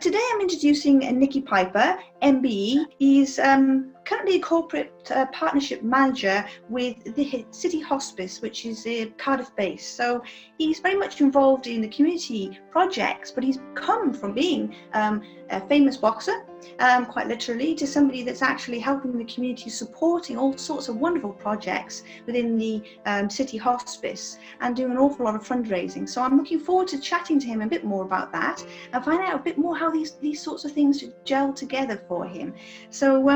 But today I'm introducing Nicky Piper, MBE. He's currently a corporate partnership manager with the City Hospice, which is Cardiff based. So he's very much involved in the community projects, but he's come from being a famous boxer, quite literally, to somebody that's actually helping the community, supporting all sorts of wonderful projects within the City Hospice and doing an awful lot of fundraising. So I'm looking forward to chatting to him a bit more about that and find out a bit more how these sorts of things gel together for him. So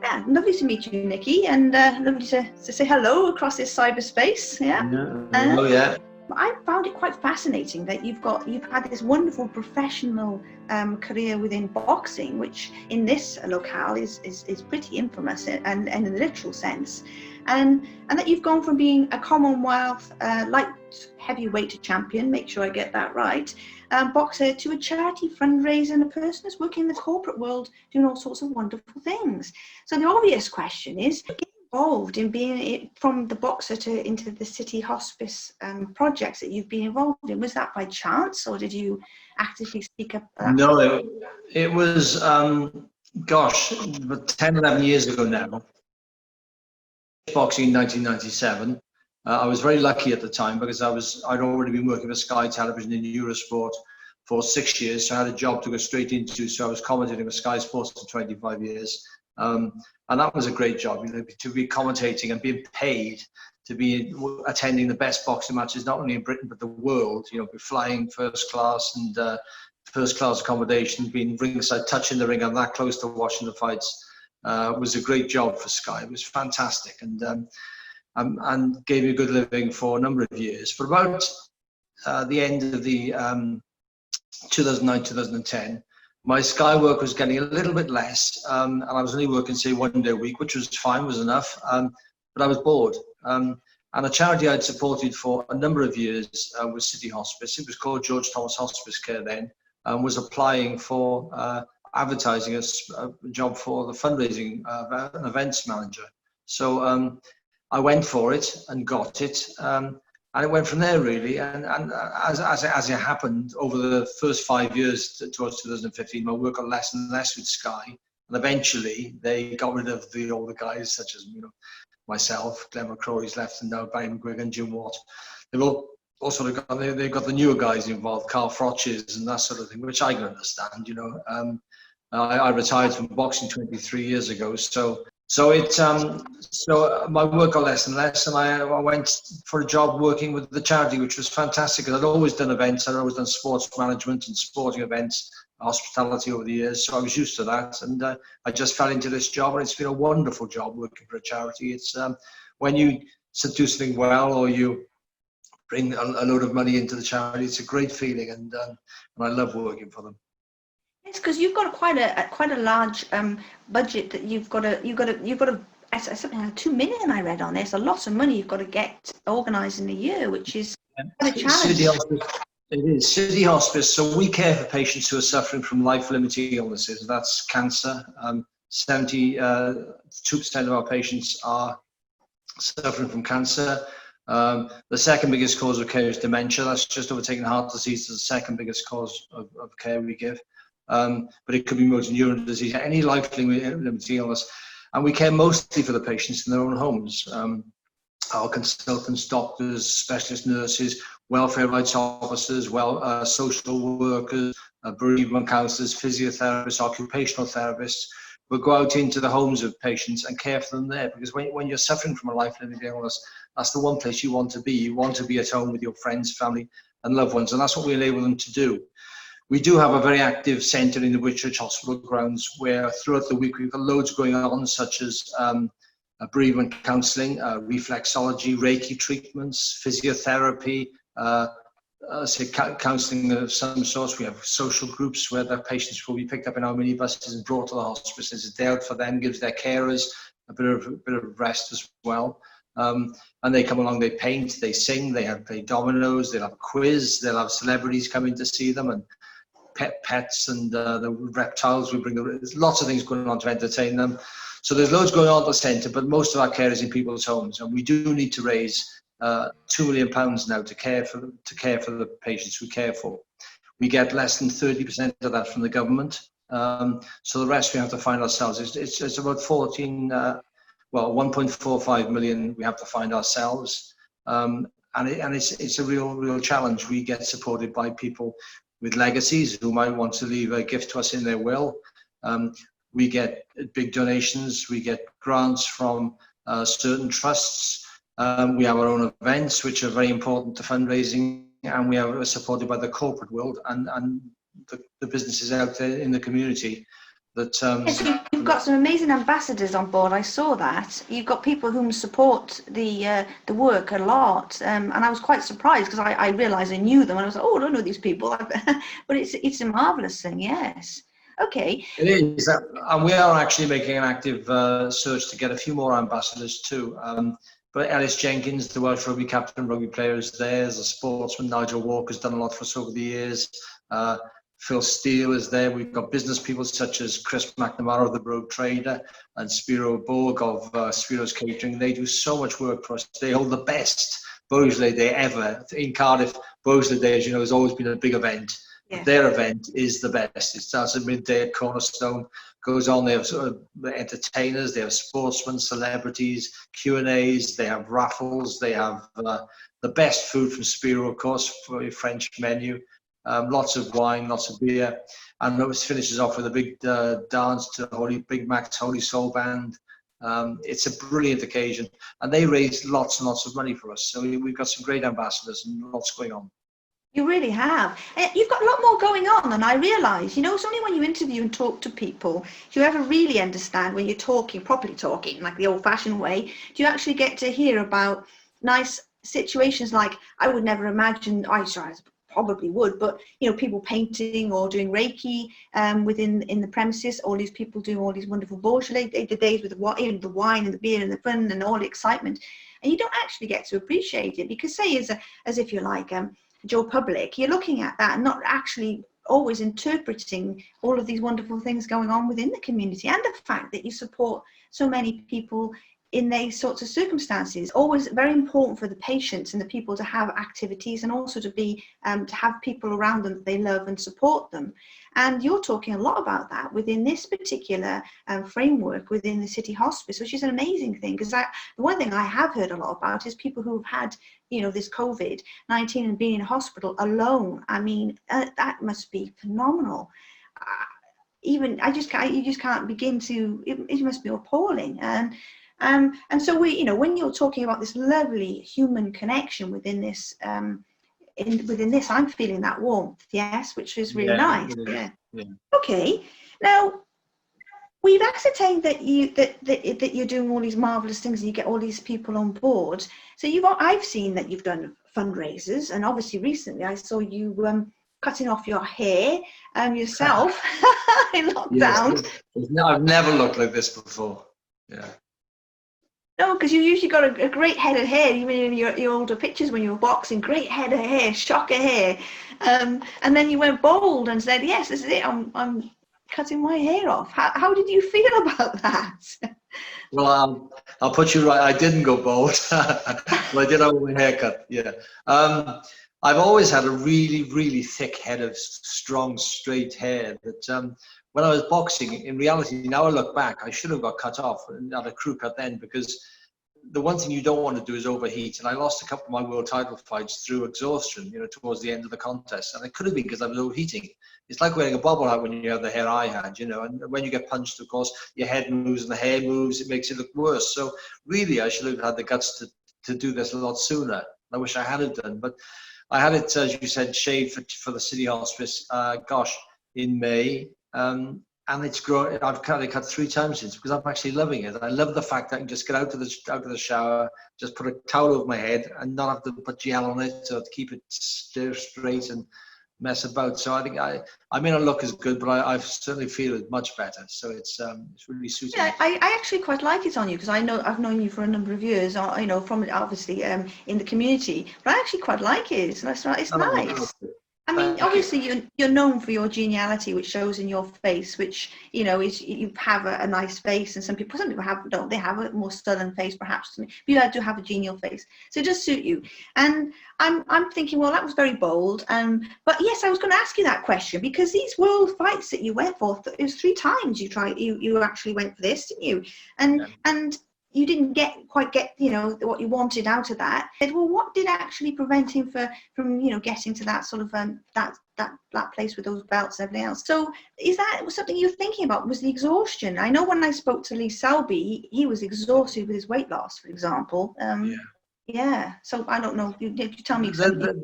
yeah, lovely to meet you, Nicky, and lovely to say hello across this cyberspace. Yeah. I found it quite fascinating that you've had this wonderful professional career within boxing, which in this locale is pretty infamous and in the literal sense, and that you've gone from being a Commonwealth light heavyweight champion, make sure I get that right, boxer, to a charity fundraiser and a person who's working in the corporate world doing all sorts of wonderful things. So the obvious question is, involved in being from the boxer into the City Hospice projects that you've been involved in? Was that by chance, or did you actively seek up? No, it was, gosh, about 10, 11 years ago now. Boxing in 1997. I was very lucky at the time because I'd already been working for Sky Television in Eurosport for 6 years, so I had a job to go straight into. So I was commentating with Sky Sports for 25 years. And that was a great job, to be commentating and being paid to be attending the best boxing matches, not only in Britain, but the world, flying first class and first class accommodation, being ringside, touching the ring and that close to watching the fights. Was a great job for Sky. It was fantastic and gave me a good living for a number of years. For about the end of the 2009, 2010, my Sky work was getting a little bit less, and I was only working, say, 1 day a week, which was fine, was enough, but I was bored. And a charity I'd supported for a number of years was City Hospice. It was called George Thomas Hospice Care then, and was applying for advertising a job for the fundraising and events manager. So I went for it and got it. And it went from there, really. And as it happened, over the first 5 years towards 2015, my work got less and less with Sky. And eventually, they got rid of the older guys, such as myself, Glenn McCrory's left, and now Barry McGuigan and Jim Watt. They've all sort of they've got the newer guys involved, Carl Frotches and that sort of thing, which I can understand. I retired from boxing 23 years ago, so my work got less and less, and I went for a job working with the charity, which was fantastic. I'd always done events, I'd always done sports management and sporting events, hospitality over the years, so I was used to that, and I just fell into this job, and it's been a wonderful job working for a charity. It's when you do something well, or you bring a load of money into the charity, it's a great feeling, and I love working for them. Yes, because you've got quite a large budget that you've got to something like 2 million I read on this. A lot of money you've got to get organised in a year, which is quite a challenge. It is City Hospice. So we care for patients who are suffering from life-limiting illnesses. That's cancer. 72% of our patients are suffering from cancer. The second biggest cause of care is dementia. That's just overtaken heart disease. Is the second biggest cause of care we give. But it could be motor neuron disease, any life-limiting illness. And we care mostly for the patients in their own homes. Our consultants, doctors, specialist nurses, welfare rights officers, social workers, bereavement counsellors, physiotherapists, occupational therapists will go out into the homes of patients and care for them there. Because when you're suffering from a life-limiting illness, that's the one place you want to be. You want to be at home with your friends, family, and loved ones, and that's what we enable them to do. We do have a very active centre in the Whitchurch Hospital grounds where throughout the week we've got loads going on, such as bereavement counselling, reflexology, Reiki treatments, physiotherapy, counselling of some sorts. We have social groups where the patients will be picked up in our minibuses and brought to the hospice. It's dealt for them, gives their carers a bit of rest as well. And they come along, they paint, they sing, they play dominoes, they'll have a quiz, they'll have celebrities coming to see them, and pets and the reptiles. There's lots of things going on to entertain them. So there's loads going on at the centre, but most of our care is in people's homes, and we do need to raise £2 million now to care for the patients we care for. We get less than 30% of that from the government. So the rest we have to find ourselves. It's about 1.45 million we have to find ourselves. And it's a real challenge. We get supported by people with legacies who might want to leave a gift to us in their will. We get big donations. We get grants from certain trusts. We have our own events, which are very important to fundraising, and we are supported by the corporate world and the businesses out there in the community. That yes, you've got some amazing ambassadors on board. I saw that. You've got people who support the work a lot, and I was quite surprised because I realised I knew them, and I was like, oh, I don't know these people, but it's a marvellous thing. Yes. Okay. It is, and we are actually making an active search to get a few more ambassadors too. But Ellis Jenkins, the Welsh rugby captain, rugby player, is there. There's a sportsman, Nigel Walker's done a lot for us over the years. Phil Steele is there. We've got business people such as Chris McNamara, the Road Trader, and Spiro Borg of Spiro's Catering. They do so much work for us. They hold the best Bosley Day ever. In Cardiff, Bosley Day, as you know, has always been a big event. Yeah. Their event is the best. It starts at midday at Cornerstone, goes on. They have entertainers, they have sportsmen, celebrities, Q&As, they have raffles, they have the best food from Spiro, of course, for your French menu. Lots of wine, lots of beer, and it finishes off with a big dance to Big Mac's Holy Soul Band. It's a brilliant occasion, and they raise lots and lots of money for us. So we've got some great ambassadors and lots going on. You really have. You've got a lot more going on than I realise. You know, it's only when you interview and talk to people do you ever really understand when you're talking, properly talking, like the old-fashioned way, do you actually get to hear about nice situations like I would never imagine, I probably would, but you know, people painting or doing Reiki in the premises, all these people doing all these wonderful Beaujolais, the days with even the wine and the beer and the fun and all the excitement, and you don't actually get to appreciate it because say as if you're like Joe Public, you're looking at that and not actually always interpreting all of these wonderful things going on within the community and the fact that you support so many people in these sorts of circumstances. Always very important for the patients and the people to have activities and also to be to have people around them that they love and support them. And you're talking a lot about that within this particular framework within the City Hospice, which is an amazing thing because the one thing I have heard a lot about is people who've had, you know, this COVID-19 and being in hospital alone. I mean, that must be phenomenal. You just can't begin to. It must be appalling. And so when you're talking about this lovely human connection within this, within this, I'm feeling that warmth, yes, which is really nice. Yeah. Okay. Now we've ascertained that you're doing all these marvelous things and you get all these people on board. So I've seen that you've done fundraisers, and obviously recently I saw you cutting off your hair yourself in lockdown. Yes, I've never looked like this before. Yeah. No, because you usually got a great head of hair, even in your older pictures when you were boxing, great head of hair, shocker hair. And then you went bold and said, yes, this is it, I'm cutting my hair off. How did you feel about that? Well, I'll put you right, I didn't go bold, but I did have my haircut, yeah. I've always had a really, really thick head of strong, straight hair that when I was boxing, in reality, now I look back, I should have got cut off and had a crew cut then, because the one thing you don't want to do is overheat. And I lost a couple of my world title fights through exhaustion, you know, towards the end of the contest. And it could have been because I was overheating. It's like wearing a bobble hat when you have the hair I had, you know, and when you get punched, of course, your head moves and the hair moves, it makes it look worse. So really, I should have had the guts to do this a lot sooner. I wish I had it done, but I had it, as you said, shaved for the City Hospice, in May. And it's grown. I've cut 3 times since because I'm actually loving it. I love the fact that I can just get out of the shower, just put a towel over my head and not have to put gel on it to keep it straight and mess about. So I think I may not look as good, but I certainly feel it much better. So it's really suiting. Yeah, I actually quite like it on you because I know I've known you for a number of years. You know, from obviously in the community, but I actually quite like it. It's nice. I mean, Thank you. obviously you're known for your geniality, which shows in your face, which, you know, is you have a nice face, and some people don't, they have a more southern face perhaps, but you do have a genial face, so it does suit you. And I'm thinking, well, that was very bold. But yes, I was going to ask you that question, because these world fights that you went for, it was 3 times you actually went for this, didn't you? And you didn't quite get, you know, what you wanted out of that. Well, what did actually prevent him from, you know, getting to that sort of that place with those belts and everything else? So is that something you're thinking about? Was the exhaustion? I know when I spoke to Lee Selby, he was exhausted with his weight loss, for example. Yeah. So I don't know. You tell me something.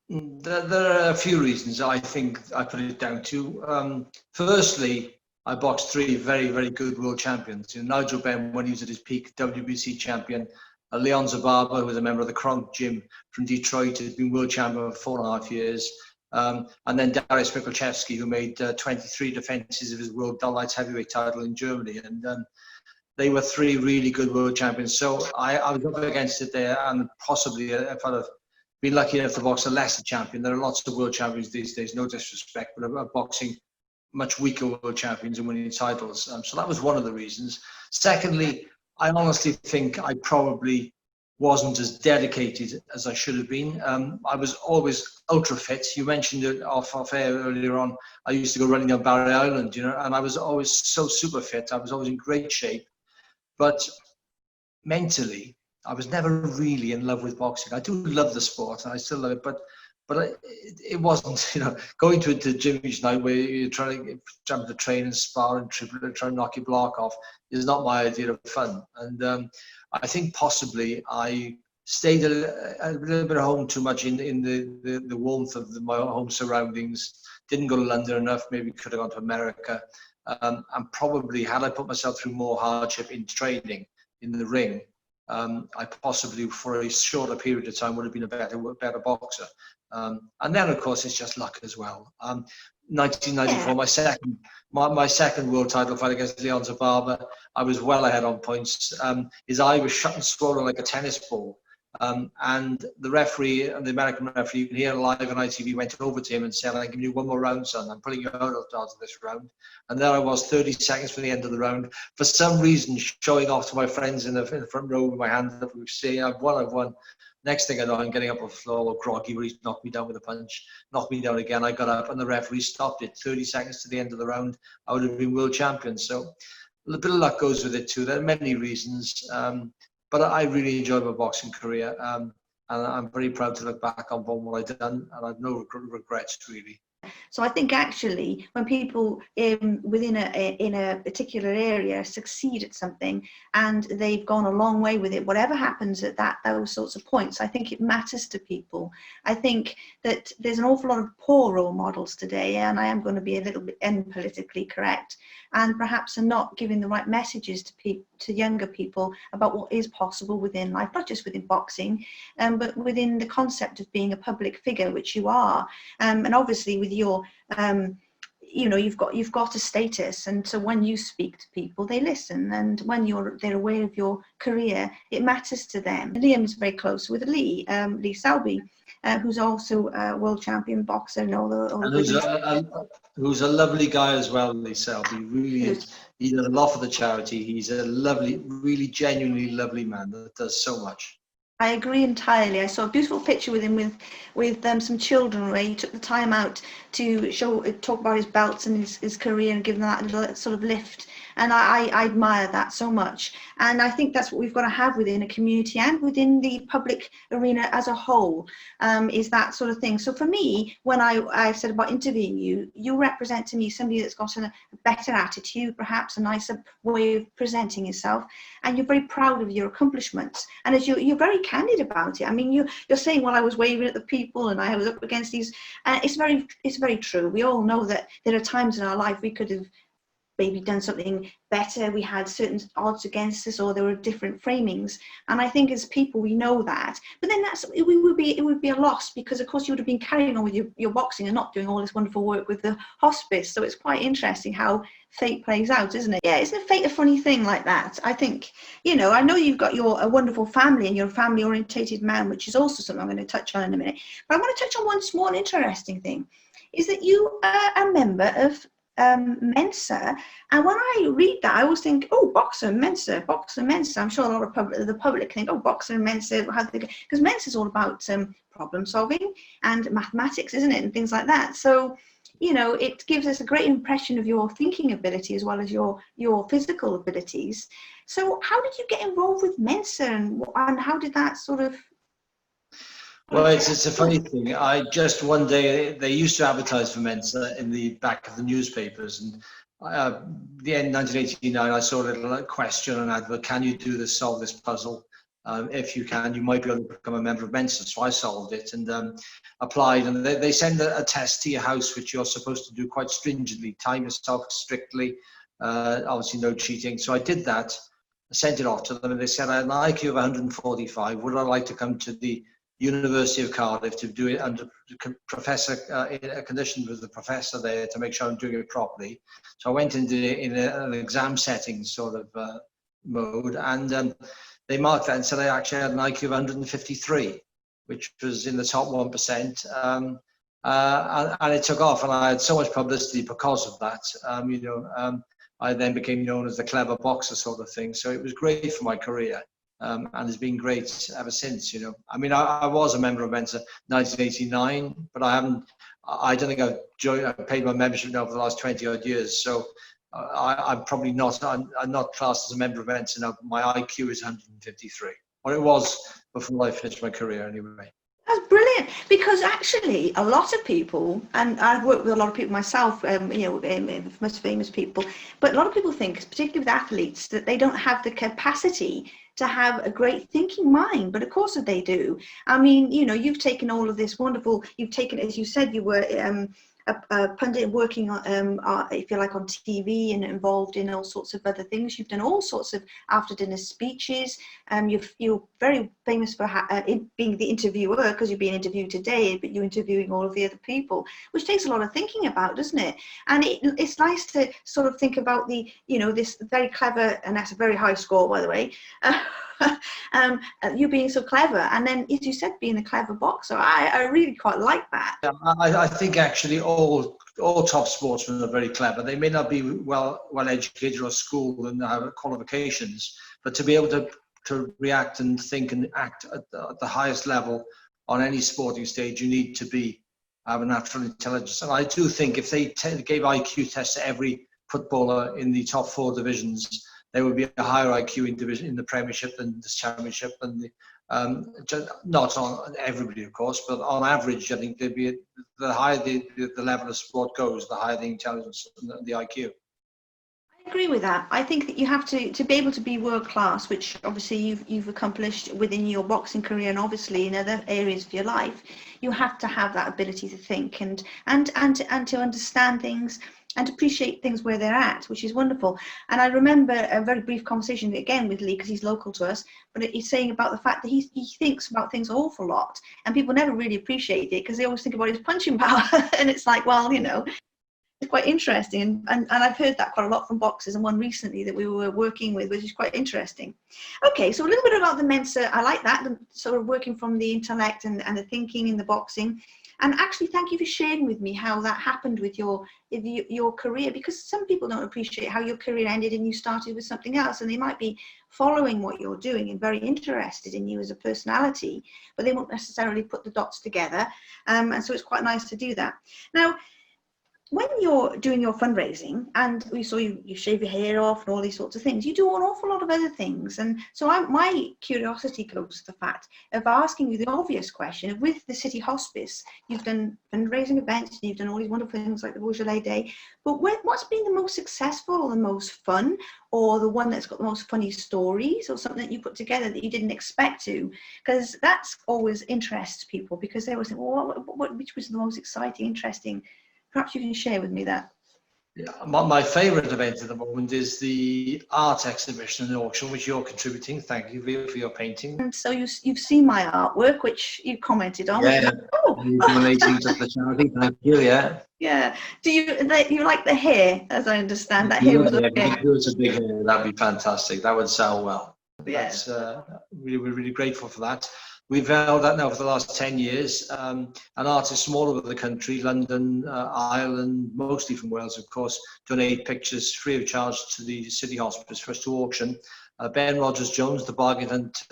There are a few reasons I think I put it down to. Firstly, I boxed 3 very, very good world champions. You know, Nigel Benn, when he was at his peak, WBC champion. Leon Zababa, who was a member of the Kronk Gym from Detroit, had been world champion for 4.5 years. And then Darius Mikulczewski, who made 23 defenses of his world light heavyweight title in Germany. And they were 3 really good world champions. So I was up against it there, and possibly if I'd have been lucky enough to box a lesser champion. There are lots of world champions these days, no disrespect, but I'm boxing much weaker world champions and winning titles. So that was one of the reasons. Secondly, I honestly think I probably wasn't as dedicated as I should have been. I was always ultra fit. You mentioned it off air earlier on. I used to go running down Barry Island, you know, and I was always so super fit. I was always in great shape. But mentally, I was never really in love with boxing. I do love the sport, and I still love it, but it wasn't, you know, going to the gym each night where you're trying to jump the train and spar and triple and try and knock your block off is not my idea of fun. And I think possibly I stayed a little bit at home too much in the warmth of my home surroundings. Didn't go to London enough. Maybe could have gone to America. And probably had I put myself through more hardship in training in the ring, I possibly for a shorter period of time would have been a better boxer. And then of course it's just luck as well. 1994, my second world title fight against Leon Zababa, I was well ahead on points. His eye was shut and swollen like a tennis ball. And the referee, the American referee, you can hear live on ITV, went over to him and said, "I'm giving you one more round, son. I'm pulling you out of this round." And there I was, 30 seconds from the end of the round, for some reason showing off to my friends in the front row with my hand up, saying, I've won. Next thing I know, I'm getting up on the floor, all groggy, where he's knocked me down with a punch, knocked me down again. I got up and the referee stopped it. 30 seconds to the end of the round, I would have been world champion. So a bit of luck goes with it too. There are many reasons. But I really enjoyed my boxing career, and I'm very proud to look back on what I've done, and I've no regrets really. So I think actually when people within a particular area succeed at something and they've gone a long way with it, whatever happens at those sorts of points, I think it matters to people. I think that there's an awful lot of poor role models today, and I am going to be a little bit unpolitically correct, and perhaps are not giving the right messages to younger people about what is possible within life, not just within boxing, but within the concept of being a public figure, which you are, and obviously with your you know, you've got a status, and so when you speak to people, they listen, and when they're aware of your career, it matters to them. Liam's very close with Lee Selby, who's also a world champion boxer, and who's a lovely guy as well. Lee Selby really is. He does a lot for the charity. He's a lovely, really genuinely lovely man that does so much. I agree entirely. I saw a beautiful picture with him with some children where he took the time out to talk about his belts and his career and give them that little sort of lift. And I admire that so much. And I think that's what we've got to have within a community and within the public arena as a whole, is that sort of thing. So for me, when I said about interviewing you, you represent to me somebody that's got a better attitude, perhaps a nicer way of presenting yourself, and you're very proud of your accomplishments. And as you're very candid about it. I mean, you're saying, well, I was waving at the people and I was up against these. It's very true. We all know that there are times in our life we could have maybe done something better, we had certain odds against us, or there were different framings. And I think as people, we know that. But then it would be a loss, because of course you would have been carrying on with your boxing and not doing all this wonderful work with the hospice. So it's quite interesting how fate plays out, isn't it? Yeah, isn't fate a funny thing like that? I think, you know, I know you've got a wonderful family, and you're a family orientated man, which is also something I'm going to touch on in a minute. But I want to touch on one small interesting thing, is that you are a member of Mensa, and when I read that, I always think, oh, boxer and Mensa, boxer and Mensa. I'm sure a lot of the public think, oh, boxer and Mensa, because Mensa is all about problem solving and mathematics, isn't it, and things like that. So, you know, it gives us a great impression of your thinking ability as well as your physical abilities. So, how did you get involved with Mensa, and how did that sort of? Well, it's a funny thing. I just one day, they used to advertise for Mensa in the back of the newspapers, and the end 1989, I saw a little question and advert: can you do this, solve this puzzle? If you can, you might be able to become a member of Mensa. So I solved it and applied, and they send a test to your house, which you're supposed to do quite stringently, time yourself strictly, obviously no cheating. So I did that, I sent it off to them, and they said, I had an IQ of 145. Would I like to come to the University of Cardiff to do it under professor, in a condition with the professor there to make sure I'm doing it properly. So I went into in an exam setting sort of mode, and they marked that and said I actually had an IQ of 153, which was in the top 1%. And it took off, and I had so much publicity because of that. I then became known as the clever boxer sort of thing. So it was great for my career. And has been great ever since, you know. I mean, I was a member of Mensa 1989, but I don't think I've paid my membership now for the last 20 odd years. So I'm probably not, I'm not classed as a member of Mensa now, but my IQ is 153, or it was before I finished my career anyway. That's brilliant, because actually a lot of people, and I've worked with a lot of people myself, the most famous people, but a lot of people think, particularly with athletes, that they don't have the capacity to have a great thinking mind, but of course they do. I mean, you know, you've taken all of this wonderful, you've taken, as you said, you were a pundit working on, if you like, on TV and involved in all sorts of other things. You've done all sorts of after dinner speeches. You're very famous for being the interviewer, because you're being interviewed today, but you're interviewing all of the other people, which takes a lot of thinking about, doesn't it? And it's nice to sort of think about this very clever, and that's a very high score, by the way. You being so clever, and then, as you said, being a clever boxer. I really quite like that. Yeah, I think actually all top sportsmen are very clever. They may not be well educated or schooled and have qualifications, but to be able to react and think and act at the highest level on any sporting stage, you need to have a natural intelligence. And I do think if they gave IQ tests to every footballer in the top 4 divisions, there would be a higher IQ in the Premiership than the Championship, and not on everybody, of course, but on average, I think there'd be the higher the level of sport goes, the higher the intelligence and the IQ. I agree with that. I think that you have to be able to be world class, which obviously you've accomplished within your boxing career, and obviously in other areas of your life. You have to have that ability to think and to understand things and appreciate things where they're at, which is wonderful. And I remember a very brief conversation again with Lee, because he's local to us, but he's saying about the fact that he thinks about things an awful lot, and people never really appreciate it because they always think about his punching power. And it's like, well, you know, it's quite interesting, and I've heard that quite a lot from boxers, and one recently that we were working with, which is quite interesting. Okay, so a little bit about the Mensa. I like that, sort of working from the intellect and the thinking in the boxing. And actually, thank you for sharing with me how that happened with your career, because some people don't appreciate how your career ended and you started with something else, and they might be following what you're doing and very interested in you as a personality, but they won't necessarily put the dots together. And so it's quite nice to do that. Now, when you're doing your fundraising, and we saw you shave your hair off and all these sorts of things, you do an awful lot of other things. And so my curiosity goes to the fact of asking you the obvious question: with the City Hospice, you've done fundraising events, and you've done all these wonderful things like the Beaujolais Day, but what's been the most successful or the most fun, or the one that's got the most funny stories, or something that you put together that you didn't expect to? Because that's always interests people, because they always think, well, which was the most exciting, interesting? Perhaps you can share with me that. My favourite event at the moment is the art exhibition and auction, which you're contributing. Thank you for your painting. And so you've seen my artwork, which you commented on. Yeah, Oh, donating to the charity. Thank you. Yeah. yeah. Do you like the hair? As I understand, that hair Yeah, was if you okay. could do us a big hair, that'd be fantastic. That would sell well. Yeah. That's we're really grateful for that. We've held that now for the last 10 years. And artists from all over the country, London, Ireland, mostly from Wales, of course, donate pictures free of charge to the City Hospice for us to auction. Ben Rogers-Jones, the bargain hunt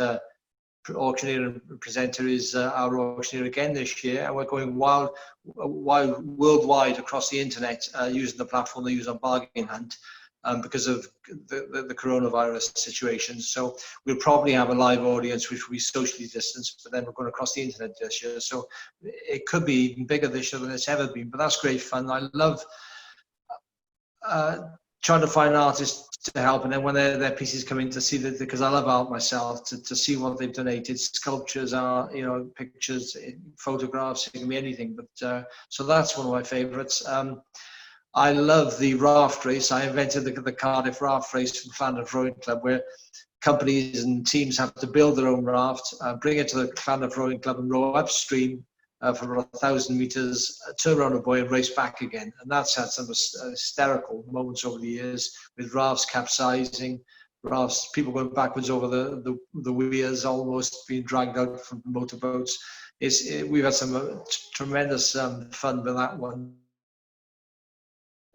auctioneer and presenter, is our auctioneer again this year, and we're going wild worldwide across the internet using the platform they use on Bargain Hunt because of the coronavirus situation. So we'll probably have a live audience which will be socially distanced, but then we're going across the internet this year. So it could be even bigger this year than it's ever been, but that's great fun. I love trying to find artists to help, and then when their pieces come in to see that, because I love art myself, to see what they've donated. Sculptures, art, pictures, photographs, it can be anything. But so that's one of my favourites. I love the raft race. I invented the Cardiff raft race from Llandaf Rowing Club, where companies and teams have to build their own raft, bring it to the Llandaf Rowing Club and row upstream for about 1,000 meters, turn around a buoy and race back again. And that's had some hysterical moments over the years, with rafts capsizing, rafts, people going backwards over the weirs, almost being dragged out from motorboats. We've had some tremendous fun with that one.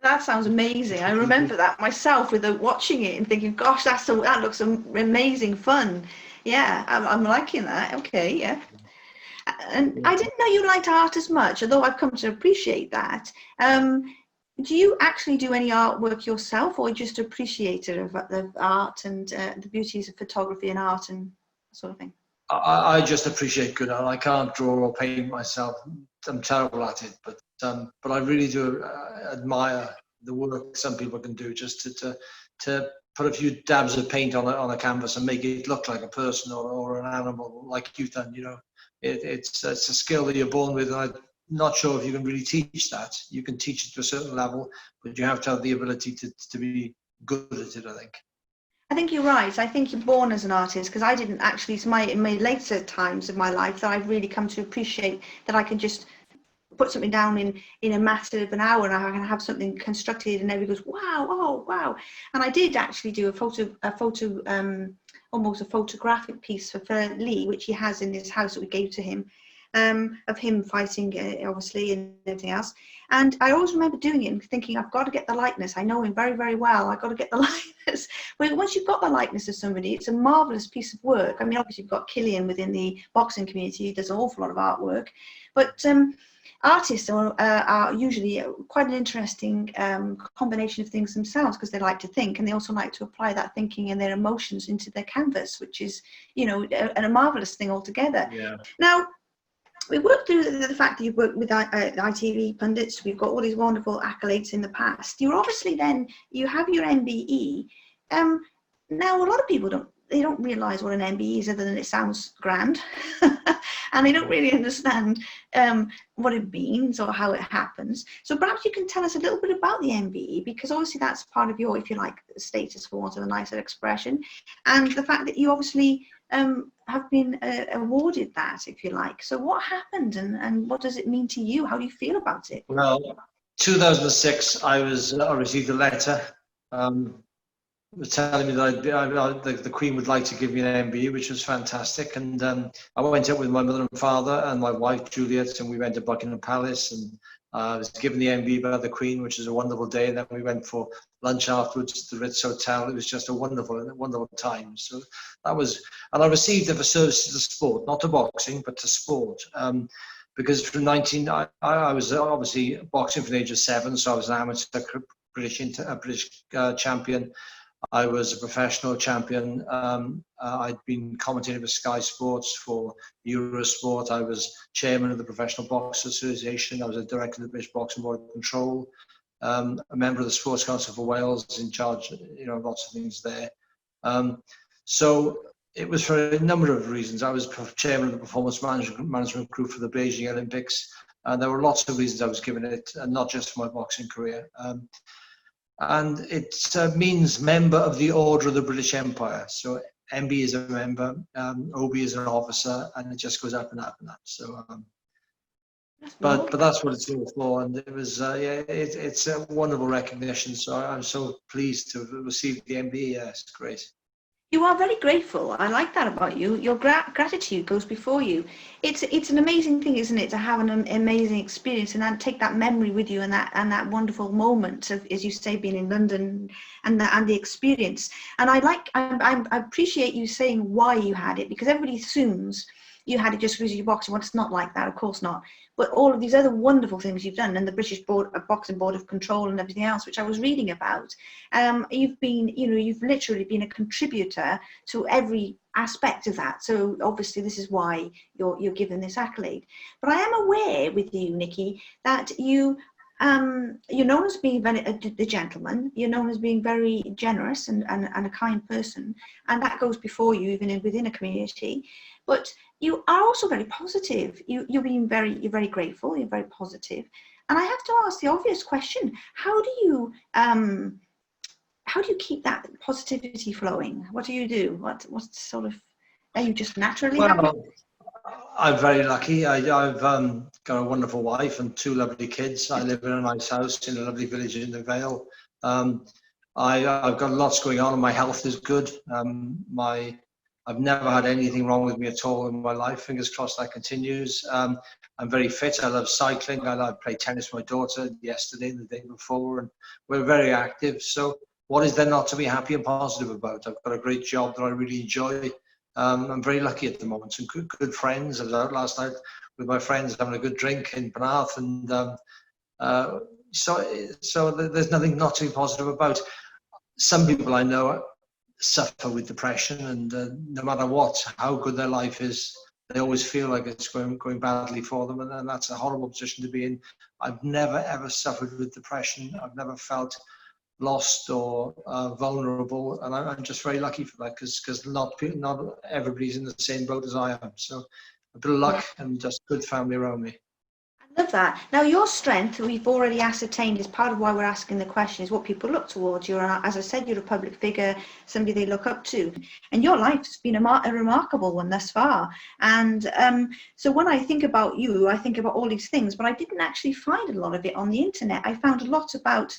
That sounds amazing. I remember that myself, with watching it and thinking, gosh, that looks amazing fun. Yeah, I'm liking that. Okay, yeah. And I didn't know you liked art as much, although I've come to appreciate that. Do you actually do any artwork yourself, or just appreciator of art and the beauties of photography and art and that sort of thing? I just appreciate good art. I can't draw or paint myself. I'm terrible at it, but I really do admire the work some people can do, just to put a few dabs of paint on a canvas and make it look like a person or an animal, like you've done. It's a skill that you're born with, and I'm not sure if you can really teach that. You can teach it to a certain level, but you have to have the ability to be good at it, I think. I think you're right. I think you're born as an artist, because I didn't actually. It's in my later times of my life that I've really come to appreciate that I can just put something down in a matter of an hour, and I can have something constructed, and everybody goes, wow, oh wow. And I did actually do almost a photographic piece for Lee, which he has in his house that we gave to him, of him fighting, obviously, and everything else. And I always remember doing it and thinking, I've got to get the likeness. I know him very, very well. I've got to get the likeness. But once you've got the likeness of somebody, it's a marvellous piece of work. I mean, obviously, you've got Killian within the boxing community. He does an awful lot of artwork. But artists are usually quite an interesting combination of things themselves, because they like to think, and they also like to apply that thinking and their emotions into their canvas, which is, a marvellous thing altogether. Yeah. Now, we worked through the fact that you've worked with ITV pundits. We've got all these wonderful accolades in the past. You're obviously you have your MBE. Now, a lot of people don't realise what an MBE is, other than it sounds grand. And they don't really understand what it means or how it happens. So perhaps you can tell us a little bit about the MBE, because obviously that's part of your, if you like, status, for want of a nicer expression, and the fact that you obviously have been awarded that, if you like. So what happened, and what does it mean to you? How do you feel about it? Well, 2006, I received a letter telling me that the Queen would like to give me an MBE, which was fantastic. And I went up with my mother and father and my wife Juliet, and we went to Buckingham Palace, and I was given the MBE by the Queen, which was a wonderful day. And then we went for lunch afterwards at the Ritz Hotel. It was just a wonderful time. So that was, and I received it for service to sport, not to boxing, but to sport. Because from I was obviously boxing from the age of 7, so I was an amateur British champion. I was a professional champion. I'd been commentating for Sky Sports, for Eurosport. I was chairman of the Professional Boxers Association. I was a director of the British Boxing Board of Control, a member of the Sports Council for Wales, in charge, lots of things there. So it was for a number of reasons. I was chairman of the performance management group for the Beijing Olympics. And there were lots of reasons I was given it, and not just for my boxing career. and it means member of the Order of the British Empire. So MB is a member, OB is an officer, and it just goes up and up and up. So, but that's what it's all for, and it was yeah, it's a wonderful recognition. So I'm so pleased to receive the MB. Yeah, it's great. You are very grateful. I like that about you. Your gratitude goes before you. It's an amazing thing, isn't it, to have an amazing experience and then take that memory with you, and that wonderful moment of, as you say, being in London and the experience. And I appreciate you saying why you had it, because everybody assumes you had it just because you're boxing. Well, it's not like that, of course not. But all of these other wonderful things you've done, and the British Boxing Board of Control and everything else, which I was reading about, you've literally been a contributor to every aspect of that. So obviously this is why you're given this accolade. But I am aware with you, Nicky, that you're known as being the gentleman. You're known as being very generous and a kind person, and that goes before you even within a community. But you are also very positive. You're very grateful. You're very positive. And I have to ask the obvious question: how do you keep that positivity flowing? What do you do? What sort of, are you just naturally happy? I'm very lucky. I've got a wonderful wife and 2 lovely kids. I live in a nice house in a lovely village in the Vale. I've got lots going on, and my health is good. I've never had anything wrong with me at all in my life. Fingers crossed that continues. I'm very fit. I love cycling. I played tennis with my daughter yesterday and the day before, and we're very active. So what is there not to be happy and positive about? I've got a great job that I really enjoy. I'm very lucky at the moment. Some good friends. I was out last night with my friends having a good drink in Penarth, and so there's nothing not to be positive about. Some people I know suffer with depression, and no matter how good their life is, they always feel like it's going badly for them, and that's a horrible position to be in. I've never ever suffered with depression. I've never felt lost or vulnerable, and I'm just very lucky for that, because not everybody's in the same boat as I am. So a bit of luck and just good family around me. I love that. Now, your strength, we've already ascertained, is part of why we're asking the question, is what people look towards. As I said, you're a public figure, somebody they look up to, and your life has been a remarkable one thus far. And so when I think about you, I think about all these things, but I didn't actually find a lot of it on the internet. I found a lot about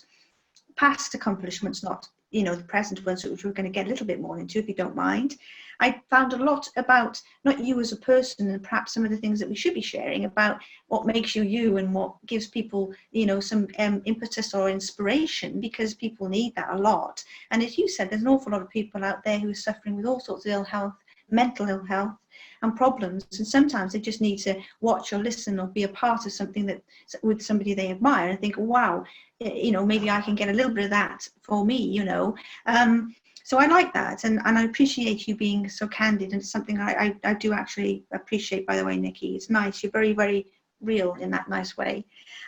past accomplishments, not the present ones, which we're going to get a little bit more into, if you don't mind. I found a lot about not you as a person, and perhaps some of the things that we should be sharing about what makes you you, and what gives people some impetus or inspiration, because people need that a lot. And as you said, there's an awful lot of people out there who are suffering with all sorts of ill health, mental ill health and problems, and sometimes they just need to watch or listen or be a part of something that with somebody they admire and think, wow, maybe I can get a little bit of that for me. So I like that, and I appreciate you being so candid, and it's something I do actually appreciate, by the way, Nicky. It's nice. You're very, very real in that nice way.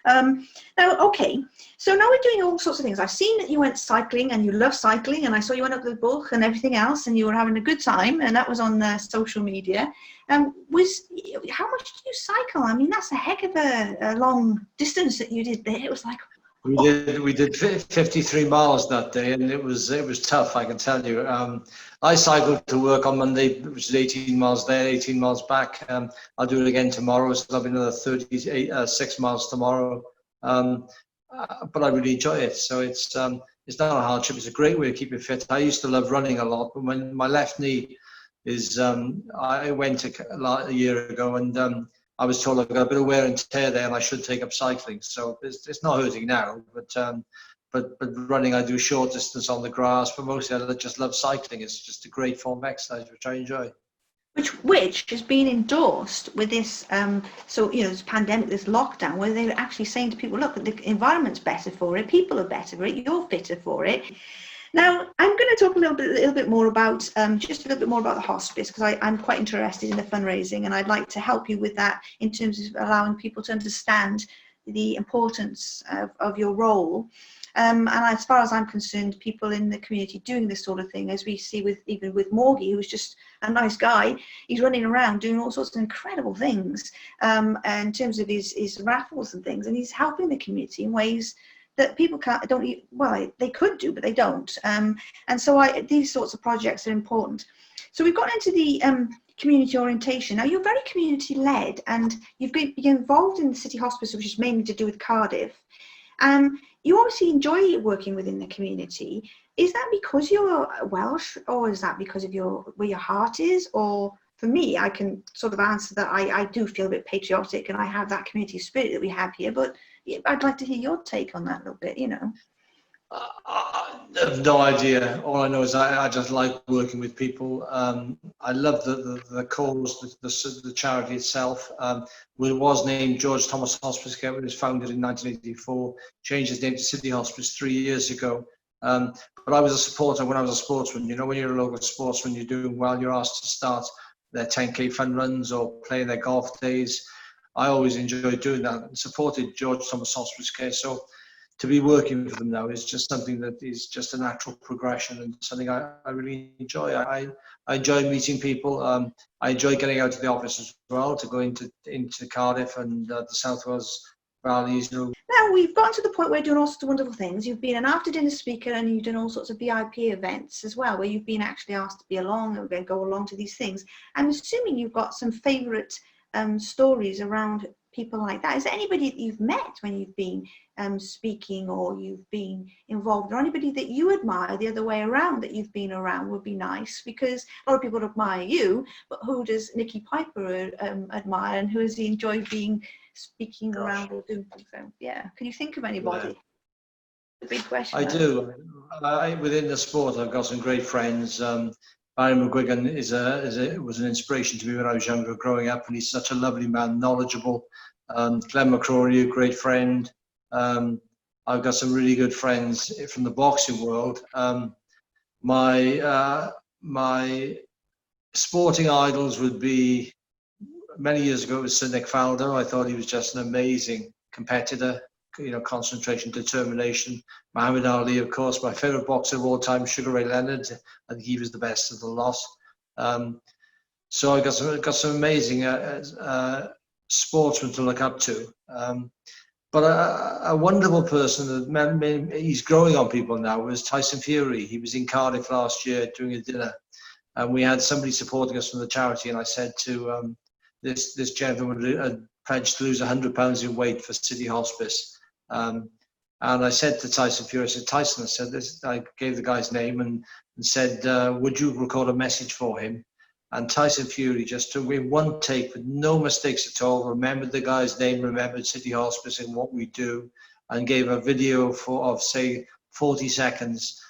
Now, okay, so now we're doing all sorts of things. I've seen that you went cycling, and you love cycling, and I saw you went up the book and everything else, and you were having a good time, and that was on social media. How much did you cycle? I mean, that's a heck of a long distance that you did there. It was like, we did 53 miles that day, and it was tough, I can tell you. I cycled to work on Monday, which is 18 miles there, 18 miles back. I'll do it again tomorrow, so there'll be another 6 miles tomorrow. But I really enjoy it. So it's not a hardship. It's a great way to keep it fit. I used to love running a lot, but when my left knee is, I went a year ago, and I was told I've got a bit of wear and tear there, and I should take up cycling. So it's not hurting now, but running, I do short distance on the grass, but mostly I just love cycling. It's just a great form of exercise, which I enjoy. Which has been endorsed with this, this pandemic, this lockdown, where they're actually saying to people, look, the environment's better for it, people are better for it, you're fitter for it. Now, I'm going to talk a little bit more about, the hospice, because I'm quite interested in the fundraising, and I'd like to help you with that in terms of allowing people to understand the importance of your role. And as far as I'm concerned, people in the community doing this sort of thing, as we see even with Morgie, who's just a nice guy, he's running around doing all sorts of incredible things in terms of his raffles and things, and he's helping the community in ways that people well, they could do, but they don't. And so these sorts of projects are important. So we've got into the community orientation. Now, you're very community led, and you've been involved in the City Hospice, which is mainly to do with Cardiff. You obviously enjoy working within the community. Is that because you're Welsh, or is that because of where your heart is? Or for me, I can sort of answer that I do feel a bit patriotic, and I have that community spirit that we have here. But I'd like to hear your take on that a little bit, you know. I have no idea. All I know is I just like working with people. I love the cause, the charity itself. It was named George Thomas Hospice Care. It was founded in 1984, changed its name to City Hospice 3 years ago. But I was a supporter when I was a sportsman. You know, when you're a local sportsman, you're doing well, you're asked to start their 10K fun runs or play their golf days. I always enjoyed doing that and supported George Thomas Hospice Care. So to be working with them now is just something that is just a natural progression and something I really enjoy. I enjoy meeting people. I enjoy getting out to the office as well, to go into Cardiff and the South Wales Valleys. You know. Now, we've gotten to the point where you're doing all sorts of wonderful things. You've been an after dinner speaker, and you've done all sorts of VIP events as well, where you've been actually asked to be along and go along to these things. I'm assuming you've got some favourite stories around people like that. Is there anybody that you've met when you've been speaking, or you've been involved, or anybody that you admire the other way around that you've been around? Would be nice, because a lot of people admire you, but who does Nicky Piper admire, and who has he enjoyed speaking around or doing things? So, yeah, can you think of anybody? Yeah. A big question. I do. Within the sport, I've got some great friends. Barry McGuigan was an inspiration to me when I was younger, growing up, and he's such a lovely man, knowledgeable. Glenn McCrory, a great friend. I've got some really good friends from the boxing world. My sporting idols would be, many years ago, it was Sir Nick Faldo. I thought he was just an amazing competitor. You know, concentration, determination. Muhammad Ali, of course, my favorite boxer of all time, Sugar Ray Leonard. I think he was the best of the lot. So I got some amazing sportsmen to look up to. But a wonderful person that he's growing on people now was Tyson Fury. He was in Cardiff last year doing a dinner, and we had somebody supporting us from the charity. And I said to this gentleman had pledged to lose 100 pounds in weight for City Hospice. And I said to Tyson Fury, I said, Tyson, I said this. I gave the guy's name and said, would you record a message for him? And Tyson Fury just took me one take with no mistakes at all, remembered the guy's name, remembered City Hospice and what we do, and gave a video of say 40 seconds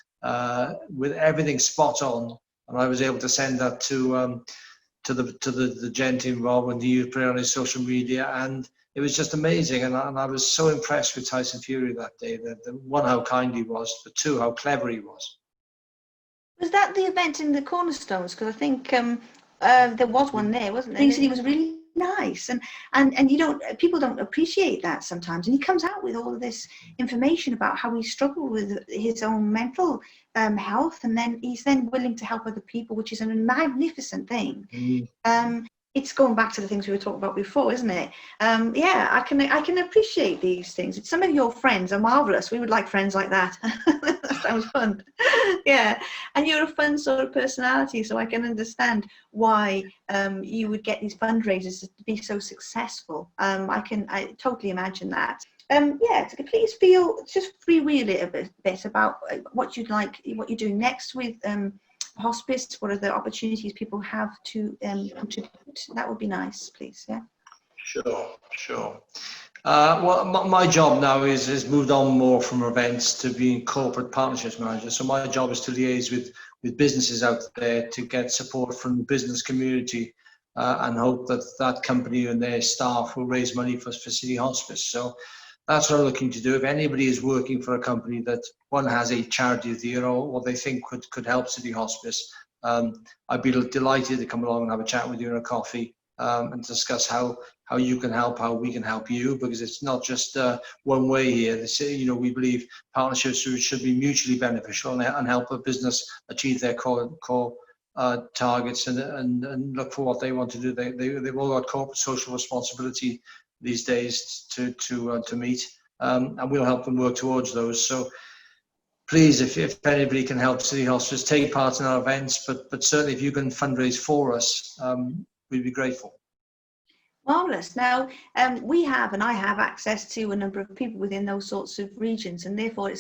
with everything spot on. And I was able to send that to the gent involved, and he put it on his social media, and it was just amazing. And I was so impressed with Tyson Fury that day, that one, how kind he was, but two, how clever he was. Was that the event in the Cornerstones? Because I think there was one there, wasn't there? He said he was really nice, and people don't appreciate that sometimes. And he comes out with all of this information about how he struggled with his own mental health, and then he's willing to help other people, which is a magnificent thing. It's going back to the things we were talking about before, isn't it? Yeah, I can appreciate these things. Some of your friends are marvelous. We would like friends like that. That sounds fun. Yeah, and you're a fun sort of personality, so I can understand why you would get these fundraisers to be so successful. I totally imagine that. Yeah, please just freewheel it a bit about what you'd like, what you're doing next with hospice. What are the opportunities people have to contribute? That would be nice, please. Yeah. Sure. Well, my job now is moved on more from events to being corporate partnerships manager. So my job is to liaise with businesses out there to get support from the business community and hope that company and their staff will raise money for City Hospice. So that's what I'm looking to do. If anybody is working for a company that one has a charity of the year or what they think could help City Hospice, I'd be delighted to come along and have a chat with you and a coffee and discuss how you can help, how we can help you, because it's not just one way here. We believe partnerships should be mutually beneficial and help a business achieve their core targets and look for what they want to do. They've all got corporate social responsibility these days to meet, and we'll help them work towards those. So please, if anybody can help City Hospice, take part in our events, but certainly if you can fundraise for us, we'd be grateful. Marvellous. Now, we have, and I have access to a number of people within those sorts of regions, and therefore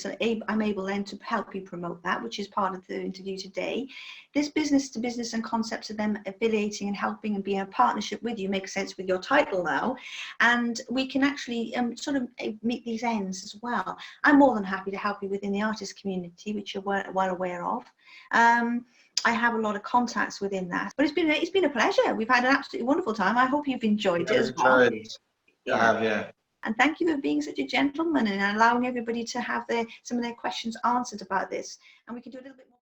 I'm able then to help you promote that, which is part of the interview today. This business to business and concepts of them affiliating and helping and being a partnership with you makes sense with your title now, and we can actually sort of meet these ends as well. I'm more than happy to help you within the artist community, which you're well aware of. I have a lot of contacts within that, but it's been a pleasure. We've had an absolutely wonderful time. I hope you've enjoyed it as well. Yeah. I have, yeah. And thank you for being such a gentleman and allowing everybody to have some of their questions answered about this. And we can do a little bit more.